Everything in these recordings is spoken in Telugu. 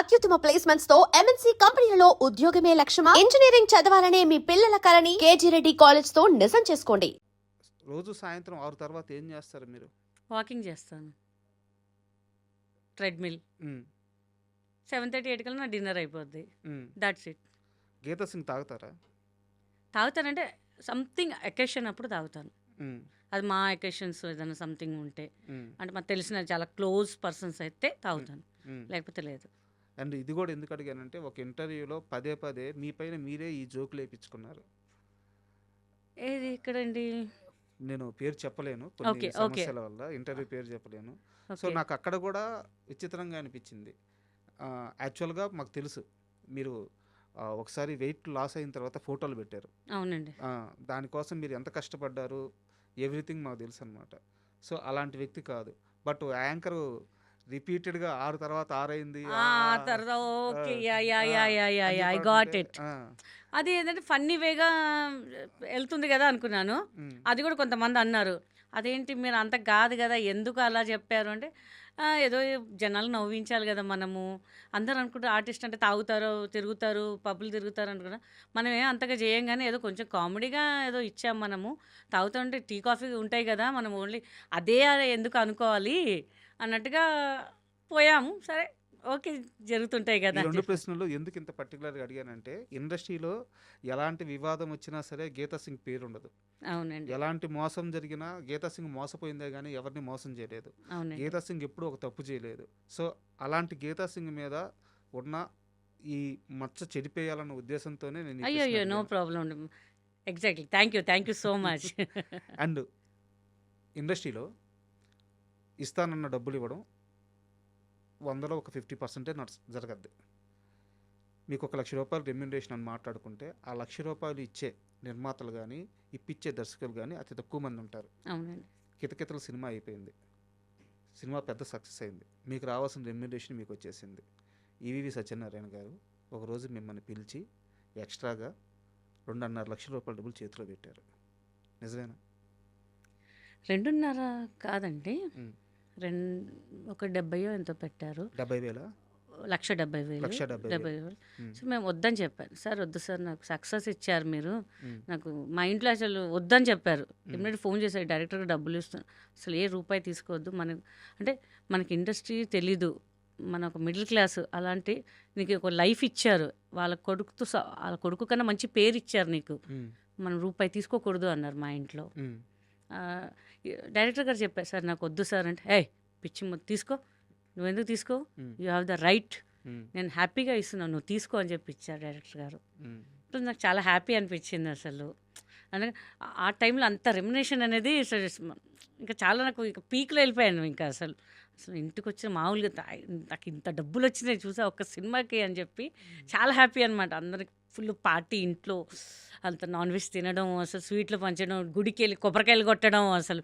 అత్యుత్తమ ప్లేస్మెంట్స్ తో ఎంఎన్సీ కంపెనీలలో ఉద్యోగమే లక్ష్యమా? ఇంజనీరింగ్ చదవాలనే మీ పిల్లల కలని కేజీ రెడ్డి కాలేజ్ తో నిజం చేసుకోండి. రోజు సాయంత్రం 6 తర్వాత ఏం చేస్తారు మీరు? వాకింగ్ చేస్తాను, ట్రెడ్మిల్. హ్మ్. 7:30, 8 కల్లా నా డిన్నర్ అయిపోద్ది. హ్మ్. That's it. గీతా సింగ్ తాగుతారా? తాగుతానంటే సంథింగ్ అకేషన్ అప్పుడు తాగుతాను. హ్మ్. అది మా అకేషన్స్ ఏదైనా సంథింగ్ ఉంటే, హ్మ్. అంటే మాకు తెలిసిన చాలా క్లోజ్ పర్సన్స్ అయితే హ్మ్. తాగుతాను, హ్మ్. లేకపోతే లేదు. అండ్ ఇది కూడా ఎందుకు అడిగానంటే ఒక ఇంటర్వ్యూలో పదే పదే మీ పైన మీరే ఈ జోకులు వేయించుకున్నారు. ఏది ఇక్కడండి? నేను పేరు చెప్పలేను కొన్ని ఓకే, ఓకే, సమస్యల వల్ల ఇంటర్వ్యూ పేరు చెప్పలేను. So okay. నాకు అక్కడ కూడా విచిత్రంగా అనిపించింది. యాక్చువల్గా మాకు తెలుసు మీరు ఒకసారి వెయిట్ లాస్ అయిన తర్వాత ఫోటోలు పెట్టారు. అవునండి. దానికోసం మీరు ఎంత కష్టపడ్డారు ఎవ్రీథింగ్ మాకు తెలుసు అనమాట. సో అలాంటి వ్యక్తి కాదు. బట్ యాంకర్ రిపీటెడ్గా 6 తర్వాత 6 అయింది తర్వాత ఓకే, యా యా ఆ, యా యా యా అని యా ఐ చెప్పి గాట్ అంటుంటే ఇట్. అది ఏంటంటే ఫన్నీ వేగా వెళ్తుంది కదా అనుకున్నాను. అది కూడా కొంతమంది అన్నారు, అదేంటి మీరు అంత కాదు కదా, ఎందుకు అలా చెప్పారు అంటే, ఏదో జనాలు నవ్వించాలి కదా మనము. అందరూ అనుకుంటారు ఆర్టిస్ట్ అంటే తాగుతారు, తిరుగుతారు, పబ్బులు తిరుగుతారు అనుకున్నా. మనం ఏం అంతగా చేయం కానీ ఏదో కొంచెం కామెడీగా ఏదో ఇచ్చాం మనము. తాగుతుంటే టీ కాఫీ ఉంటాయి కదా, మనం ఓన్లీ అదే ఎందుకు అనుకోవాలి అన్నట్టుగా పోయాము. సరే, ఓకే, జరుగుతుంటాయి ఈ కదా అని 2 చెప్పి. ప్రశ్నలు ఎందుకు ఇంత పర్టికులర్గా అడిగానంటే ఇండస్ట్రీలో ఎలాంటి వివాదం వచ్చినా సరే గీతా సింగ్ పేరు ఉండదు. అవునండి, ఎలాంటి మోసం జరిగినా గీతా సింగ్ మోసపోయిందే కానీ ఎవరిని మోసం చేయలేదు. అవునండి. గీతా సింగ్ ఎప్పుడూ ఒక తప్పు చేయలేదు. సో అలాంటి గీతా సింగ్ మీద ఉన్న ఈ మచ్చ చెడిపేయాలన్న ఉద్దేశంతోనే నేను ఈ అయ్యో ప్రశ్న అయ్యో, నో అడిగాను. Problem. Exactly, thank you so much. And ఇండస్ట్రీలో ఇస్తానన్న డబ్బులు ఇవ్వడం 100లో ఒక 50% జరగద్ది. మీకు ₹1,00,000 రెమ్యునరేషన్ అని మాట్లాడుకుంటే ఆ ₹1,00,000 ఇచ్చే నిర్మాతలు కానీ ఇప్పించే దర్శకులు కానీ అతి తక్కువ మంది ఉంటారు. అవునండి. కితకితల సినిమా అయిపోయింది, సినిమా పెద్ద సక్సెస్ అయింది, మీకు రావాల్సిన రెమ్యునరేషన్ మీకు వచ్చేసింది. ఈవీవి సత్యనారాయణ గారు ఒకరోజు మిమ్మల్ని పిలిచి ఎక్స్ట్రాగా ₹2.5 లక్షల డబ్బులు చేతిలో పెట్టారు. నిజమేనా? 2.5 కాదండి, ఉమ్. ఒక 70 ఎంతో పెట్టారు. 70,000 1,70,000. 1,70,000. సో మేము వద్దని చెప్పాను. సార్ వద్దు సార్, నాకు సక్సెస్ ఇచ్చారు మీరు, ఉమ్. నాకు మా ఇంట్లో అసలు వద్దని చెప్పారు. ఇమ్మీడియట్ ఫోన్ చేశారు, డైరెక్టర్గా డబ్బులు ఇస్తాను, అసలు ఏ రూపాయి తీసుకోవద్దు. అంటే మనకి ఇండస్ట్రీ తెలీదు, మన ఒక మిడిల్ క్లాస్, అలాంటి నీకు ఒక లైఫ్ ఇచ్చారు, వాళ్ళ కొడుకు కన్నా మంచి పేరు ఇచ్చారు నీకు, ఉమ్. మనం రూపాయి తీసుకోకూడదు అన్నారు మా ఇంట్లో. ఉమ్. ఆ, డైరెక్టర్ గారు చెప్పారు, సార్ నాకు వద్దు సార్ అంటే, పిచ్చి తీసుకో, నువ్వెందుకు తీసుకో, ఉమ్. యూ హ్యావ్ ద రైట్, ఉమ్. నేను హ్యాపీగా ఇస్తున్నాను, నువ్వు తీసుకో అని చెప్పి ఇచ్చారు డైరెక్టర్ గారు. ఉమ్. ఇప్పుడు నాకు చాలా హ్యాపీ అనిపించింది అసలు. అంటే ఆ టైంలో అంత రెమ్యునేషన్ అనేది ఇంకా చాలా నాకు ఇంకా పీక్లో వెళ్ళిపోయాను. ఇంకా అసలు ఇంటికి వచ్చిన మామూలుగా నాకు ఇంత డబ్బులు వచ్చినాయి చూసా ఒక్క సినిమాకి అని చెప్పి చాలా హ్యాపీ అనమాట. అందరికి ఫుల్ పార్టీ, ఇంట్లో అంత నాన్ వెజ్ తినడం, అసలు స్వీట్లు పంచడం, గుడికి వెళ్ళి కొబ్బరికాయలు కొట్టడం, అసలు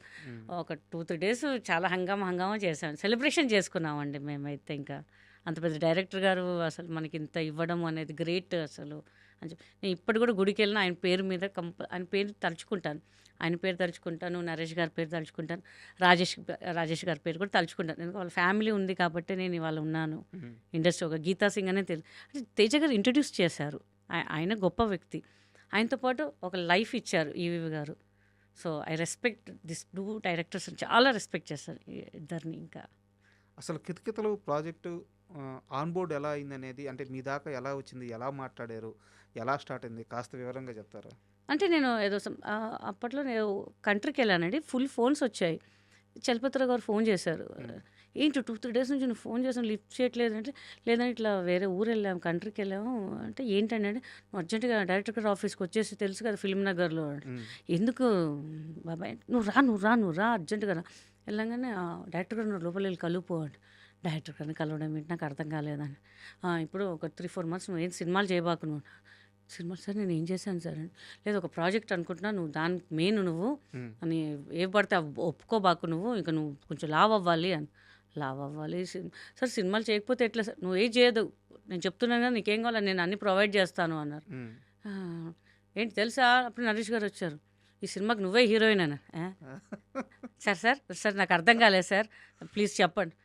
ఒక 2-3 days చాలా హంగామా చేసాం, సెలబ్రేషన్ చేసుకున్నామండి మేమైతే. ఇంకా అంత పెద్ద డైరెక్టర్ గారు అసలు మనకి ఇంత ఇవ్వడం అనేది గ్రేట్ అసలు అని చెప్పి. నేను ఇప్పటి కూడా గుడికి వెళ్ళిన ఆయన పేరు మీద ఆయన పేరు తలుచుకుంటాను, ఆయన పేరు తలుచుకుంటాను, నరేష్ గారి పేరు తలుచుకుంటాను, రాజేష్ గారి పేరు కూడా తలుచుకుంటాను. ఎందుకంటే వాళ్ళ ఫ్యామిలీ ఉంది కాబట్టి నేను ఇవాళ ఉన్నాను ఇండస్ట్రీ. ఒక గీతా సింగ్ అనే తెలుసు అంటే తేజ గారు ఇంట్రడ్యూస్ చేశారు, ఆయన గొప్ప వ్యక్తి, ఆయనతో పాటు ఒక లైఫ్ ఇచ్చారు ఈవీవి గారు. So I respect this 2 directors, చాలా రెస్పెక్ట్ చేస్తారు ఇద్దరిని. ఇంకా అసలు కితకితలు ప్రాజెక్టు ఆన్ బోర్డ్ ఎలా అయింది అనేది, అంటే మీ దాకా ఎలా వచ్చింది, ఎలా మాట్లాడారు, ఎలా స్టార్ట్ అయింది, కాస్త వివరంగా చెప్తారా? అంటే నేను ఏదో అప్పట్లో నేను కంట్రీకి వెళ్ళానండి, ఫుల్ ఫోన్స్ వచ్చాయి. చలపతిరావు గారు ఫోన్ చేశారు, ఏంటి 2-3 days నుంచి నువ్వు ఫోన్ చేసాను లిఫ్ట్ చేయట్లేదు అంటే, లేదని ఇట్లా వేరే ఊరు వెళ్ళాము, కంట్రీకి వెళ్ళాము అంటే, ఏంటంటే నువ్వు అర్జెంటుగా డైరెక్టర్ గారు ఆఫీస్కి వచ్చేసి, తెలుసు కదా ఫిల్మ్ నగర్లో, ఎందుకు బాబాయ్ నువ్వు రా అర్జెంటుగా రా. వెళ్ళంగానే డైరెక్టర్ గారు లోపల వెళ్ళి కలుపు అంటే, డైరెక్టర్ గారిని కలవడం ఏంటి నాకు అర్థం కాలేదని. ఇప్పుడు ఒక 3-4 months నువ్వు ఏం సినిమాలు చేయబాకు, నువ్వు సినిమా సార్ నేను ఏం చేశాను సార్ అని, లేదు ఒక ప్రాజెక్ట్ అనుకుంటున్నా, నువ్వు దానికి మెయిన్ నువ్వు అని ఏ పడితే ఒప్పుకోబాకు, నువ్వు ఇంకా నువ్వు కొంచెం లావ్ అవ్వాలి అని. లావ్ అవ్వాలి సార్, సినిమాలు చేయకపోతే ఎట్లా సార్, నువ్వు ఏం చేయదు, నేను చెప్తున్నాను కదా నీకేం కావాలి, నేను అన్నీ ప్రొవైడ్ చేస్తాను అన్నారు. ఏంటి తెలుసా, అప్పుడు నరేష్ గారు వచ్చారు, ఈ సినిమాకి నువ్వే హీరోయిన్ అని. సార్ నాకు అర్థం కాలేదు సార్, ప్లీజ్ చెప్పండి,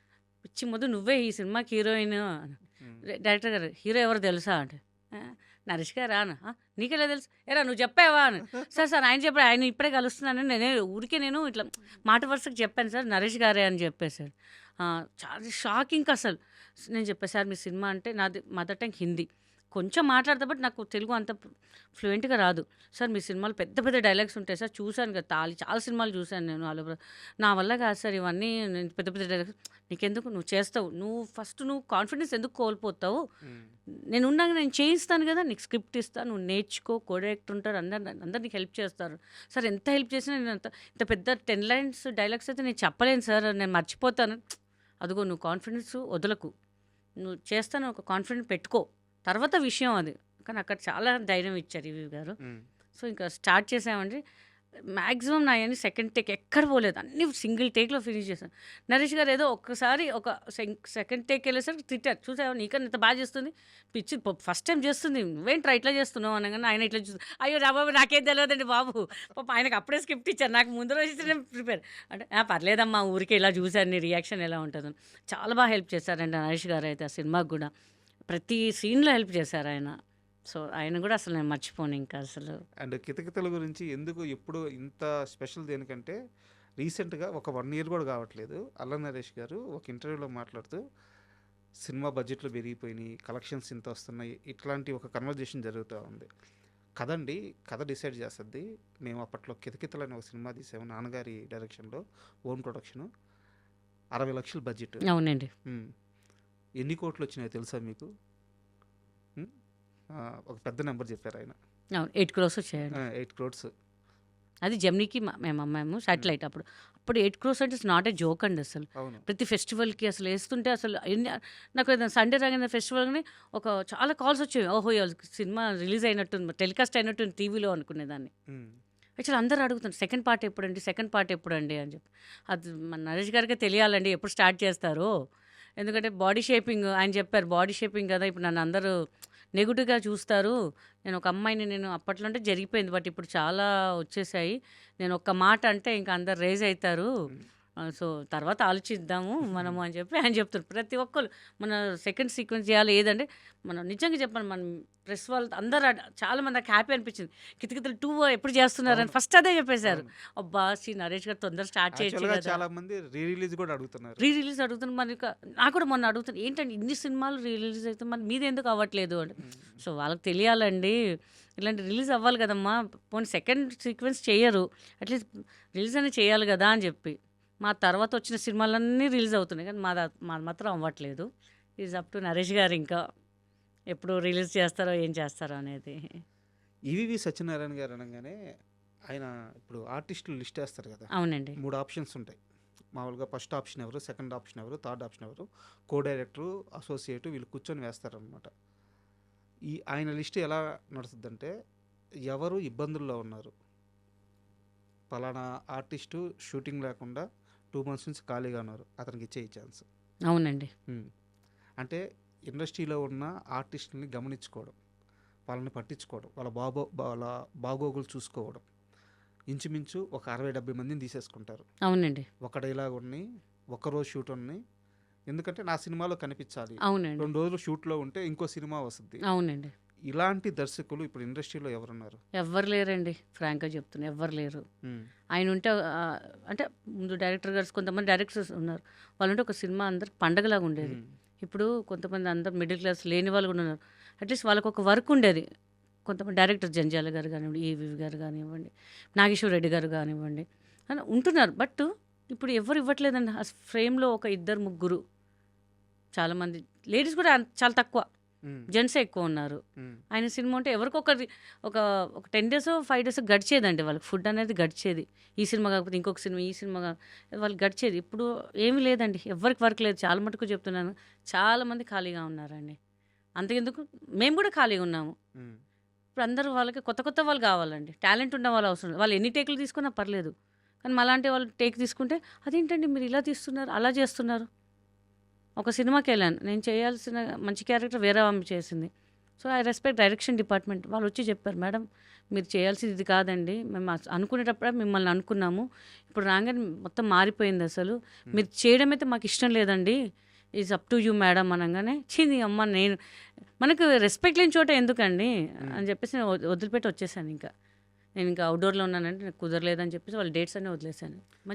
పిచ్చి ముందు నువ్వే ఈ సినిమాకి హీరోయిన్. డైరెక్టర్ గారు హీరో ఎవరు తెలుసా అంటే నరేష్ గారా అని నీకెలా తెలుసు ఏరా నువ్వు చెప్పావా అని సార్ ఆయన చెప్పాడు ఆయన ఇప్పుడే కలుస్తున్నాను నేను ఇట్లా మాట వరుసకు చెప్పాను సార్ నరేష్ గారే అని చెప్పేశారు చాలా షాకింగ్ అసలు నేను చెప్పాను సార్ మీ సినిమా అంటే నాది మదర్ టంగ్ హిందీ కొంచెం మాట్లాడతా బట్ నాకు తెలుగు అంత ఫ్లూయెంట్గా రాదు సార్ మీ సినిమాలు పెద్ద పెద్ద డైలాగ్స్ ఉంటాయి సార్ చూశాను కదా చాలా సినిమాలు చూశాను నేను వాళ్ళు నా వల్ల కాదు సార్ ఇవన్నీ నేను పెద్ద పెద్ద డైలాగ్స్ నీకెందుకు నువ్వు చేస్తావు నువ్వు కాన్ఫిడెన్స్ ఎందుకు కోల్పోతావు నేను ఉన్నాక నేను చేయిస్తాను కదా నీకు స్క్రిప్ట్ ఇస్తాను నువ్వు నేర్చుకో కోడైరెక్టర్ ఉంటారు అందరు నీకు హెల్ప్ చేస్తారు సార్ ఎంత హెల్ప్ చేసినా నేను ఇంత పెద్ద 10 లైన్స్ డైలాగ్స్ అయితే నేను చెప్పలేను సార్ నేను మర్చిపోతాను అదిగో నువ్వు కాన్ఫిడెన్స్ వదలకు నువ్వు చేస్తాను ఒక కాన్ఫిడెన్స్ పెట్టుకో తర్వాత విషయం అది కానీ అక్కడ చాలా ధైర్యం ఇచ్చారు రివ్యూ గారు సో ఇంకా స్టార్ట్ చేసామండి మ్యాక్సిమం నా అన్ని సెకండ్ టేక్ ఎక్కడ పోలేదు అన్ని సింగిల్ టేక్లో ఫినిష్ చేశాను నరేష్ గారు ఏదో ఒక్కసారి ఒక సెకండ్ టేక్ వెళ్ళేసరికి తిట్టారు చూసావు నీకన్నా ఇంత బాగా చేస్తుంది పిచ్చి ఫస్ట్ టైం చేస్తుంది నువ్వేంట్రా ఇట్లా చేస్తున్నావు అనగానే ఆయన ఇట్లా చూస్తుంది అయ్యో రా బాబు నాకేం తెలియదండి బాబు పాప ఆయనకు అప్పుడే స్క్రిప్ట్ ఇచ్చారు నాకు ముందు రోజు ఇచ్చిన ప్రిపేర్ అంటే పర్లేదమ్మా ఊరికే ఇలా చూశాను నీ రియాక్షన్ ఎలా ఉంటుందని చాలా బాగా హెల్ప్ చేశారండి నరేష్ గారు అయితే ఆ సినిమాకి కూడా ప్రతి సీన్లో హెల్ప్ చేశారు ఆయన సో ఆయన కూడా అసలు నేను మర్చిపోను ఇంకా అసలు అండ్ కితకితల గురించి ఎందుకు ఎప్పుడు ఇంత స్పెషల్ దేనికంటే రీసెంట్గా ఒక 1 year కూడా కావట్లేదు అల్ల నరేష్ గారు ఒక ఇంటర్వ్యూలో మాట్లాడుతూ సినిమా బడ్జెట్లు పెరిగిపోయినాయి కలెక్షన్స్ ఇంత వస్తున్నాయి ఇట్లాంటి ఒక కన్వర్జేషన్ జరుగుతూ ఉంది కథ డిసైడ్ చేస్తుంది మేము అప్పట్లో కితకితలు అనే ఒక సినిమా తీసాము నాన్నగారి డైరెక్షన్లో ఓన్ ప్రొడక్షను 60 లక్షల బడ్జెట్ అవునండి ఎన్ని కోట్లు వచ్చినాయో తెలుసా మీకు ఒక పెద్ద నెంబర్ చెప్పారు ఆయన అవును 8 crores వచ్చాయండి 8 crores అది జమ్నీకి మేము అమ్మాము శాటిలైట్ అప్పుడు 8 crores అంటే నాట్ ఏ జోక్ అండి అసలు అవును ప్రతి ఫెస్టివల్కి అసలు వేస్తుంటే అసలు నాకు సండే రాగానే ఫెస్టివల్ని చాలా కాల్స్ వచ్చేవి ఓహో సినిమా రిలీజ్ అయినట్టుంది టెలికాస్ట్ అయినట్టుంది టీవీలో అనుకునేదాన్ని యాక్చువల్లీ అందరూ అడుగుతారు సెకండ్ పార్ట్ ఎప్పుడండి అని చెప్పి అది మన నరేష్ గారికి తెలియాలండి ఎప్పుడు స్టార్ట్ చేస్తారో ఎందుకంటే బాడీ షేపింగ్ ఆయన చెప్పారు బాడీ షేపింగ్ కదా ఇప్పుడు నన్ను అందరూ నెగిటివ్గా చూస్తారు నేను ఒక అమ్మాయిని నేను అప్పట్లో అంటే జరిగిపోయింది బట్ ఇప్పుడు చాలా వచ్చేసాయి నేను ఒక్క మాట అంటే ఇంకా అందరు రేజ్ అవుతారు సో తర్వాత ఆలోచిద్దాము మనము అని చెప్పి ఆయన చెప్తారు ప్రతి ఒక్కరు మన సెకండ్ సీక్వెన్స్ చేయాలి ఏదంటే మనం నిజంగా చెప్పాను మనం ప్రెస్ వాళ్ళు అందరూ చాలా మంది నాకు హ్యాపీ అనిపించింది కితకితలు 2 ఎప్పుడు చేస్తున్నారని ఫస్ట్ అదే చెప్పేశారు అబ్బా శ్రీ నరేష్ గారు తొందర స్టార్ట్ చేయొచ్చు కదా చాలా మంది రీ రిలీజ్ కూడా అడుగుతున్నారు అడుగుతున్నారు మరి నాకు కూడా మొన్న అడుగుతాను ఏంటంటే ఇన్ని సినిమాలు రిలీజ్ అయితే మరి మీది ఎందుకు అవ్వట్లేదు అంటే సో వాళ్ళకి తెలియాలండి ఇలాంటి రిలీజ్ అవ్వాలి కదమ్మా పోనీ సెకండ్ సీక్వెన్స్ చేయరు అట్లీస్ట్ రిలీజ్ అనేది చేయాలి కదా అని చెప్పి మా తర్వాత వచ్చిన సినిమాలన్నీ రిలీజ్ అవుతున్నాయి కానీ మాది మాత్రం అవ్వట్లేదు ఈజ్ అప్ టు నరేష్ గారు ఇంకా ఎప్పుడు రిలీజ్ చేస్తారో ఏం చేస్తారో అనేది ఈవీవి సత్యనారాయణ గారు అనగానే ఆయన ఇప్పుడు ఆర్టిస్టులు లిస్ట్ వేస్తారు కదా అవునండి 3 ఆప్షన్స్ ఉంటాయి మామూలుగా ఫస్ట్ ఆప్షన్ ఎవరు సెకండ్ ఆప్షన్ ఎవరు థర్డ్ ఆప్షన్ ఎవరు కో డైరెక్టరు అసోసియేటు వీళ్ళు కూర్చొని వేస్తారనమాట ఆయన లిస్ట్ ఎలా నడుస్తుందంటే ఎవరు ఇబ్బందుల్లో ఉన్నారు పలానా ఆర్టిస్టు షూటింగ్ లేకుండా 2 months నుంచి ఖాళీగా ఉన్నారు అతనికి ఇచ్చే ఛాన్స్ అవునండి అంటే ఇండస్ట్రీలో ఉన్న ఆర్టిస్టుని గమనించుకోవడం వాళ్ళని పట్టించుకోవడం వాళ్ళ బాగోగులు చూసుకోవడం ఇంచుమించు ఒక 60-70 మందిని తీసేసుకుంటారు అవునండి ఒక డైలాగ్ ఉన్నాయి ఒక్కరోజు షూట్ ఉన్నాయి ఎందుకంటే నా సినిమాలో కనిపించాలి అవునండి 2 రోజులు షూట్లో ఉంటే ఇంకో సినిమా వస్తుంది అవునండి ఇలాంటి దర్శకులు ఇప్పుడు ఇండస్ట్రీలో ఎవరున్నారు ఎవ్వరు లేరండి ఫ్రాంక్గా చెప్తున్నా ఎవ్వరు లేరు ఆయన ఉంటే అంటే ముందు డైరెక్టర్ గారు కొంతమంది డైరెక్టర్స్ ఉన్నారు వాళ్ళు ఉంటే ఒక సినిమా అందరికి పండగలాగా ఉండేది ఇప్పుడు కొంతమంది అందరు మిడిల్ క్లాస్ లేని వాళ్ళు కూడా ఉన్నారు అట్లీస్ట్ వాళ్ళకు ఒక వర్క్ ఉండేది కొంతమంది డైరెక్టర్ జంజాల గారు కానివ్వండి ఈవి గారు కానివ్వండి నాగేశ్వర రెడ్డి గారు కానివ్వండి అని ఉంటున్నారు బట్ ఇప్పుడు ఎవరు ఇవ్వట్లేదండి ఆ ఫ్రేమ్లో ఒక 2-3 చాలామంది లేడీస్ కూడా చాలా తక్కువ జెంట్సే ఎక్కువ ఉన్నారు ఆయన సినిమా ఉంటే ఎవరికొకరి ఒక 10 days 5 days గడిచేదండి వాళ్ళకి ఫుడ్ అనేది గడిచేది ఈ సినిమా కాకపోతే ఇంకొక సినిమా ఈ సినిమా వాళ్ళకి గడిచేది ఇప్పుడు ఏమీ లేదండి ఎవరికి వర్క్ లేదు చాలా మటుకు చెప్తున్నాను చాలామంది ఖాళీగా ఉన్నారండి అంతకెందుకు మేము కూడా ఖాళీగా ఉన్నాము ఇప్పుడు అందరూ వాళ్ళకి కొత్త వాళ్ళు కావాలండి టాలెంట్ ఉన్న వాళ్ళు అవసరం వాళ్ళు ఎన్ని టేకులు తీసుకున్నా పర్లేదు కానీ అలాంటి వాళ్ళు టేక్ తీసుకుంటే అదేంటండి మీరు ఇలా తీస్తున్నారు అలా చేస్తున్నారు ఒక సినిమాకి వెళ్ళాను నేను చేయాల్సిన మంచి క్యారెక్టర్ వేరే ఆమె చేసింది so I respect direction department వాళ్ళు వచ్చి చెప్పారు మేడం మీరు చేయాల్సింది ఇది కాదండి మేము అనుకునేటప్పుడే మిమ్మల్ని అనుకున్నాము ఇప్పుడు రాగానే మొత్తం మారిపోయింది అసలు మీరు చేయడం అయితే మాకు ఇష్టం లేదండి is up to you madam అనగానే నీ అమ్మ నేను మనకు రెస్పెక్ట్ లేని చోట ఎందుకండి అని చెప్పేసి నేను వదిలిపెట్టి వచ్చేసాను. ఇంకా నేను ఇంకా అవుట్డోర్లో ఉన్నానంటే నాకు కుదరలేదని చెప్పేసి వాళ్ళ డేట్స్ అన్నీ వదిలేసాను.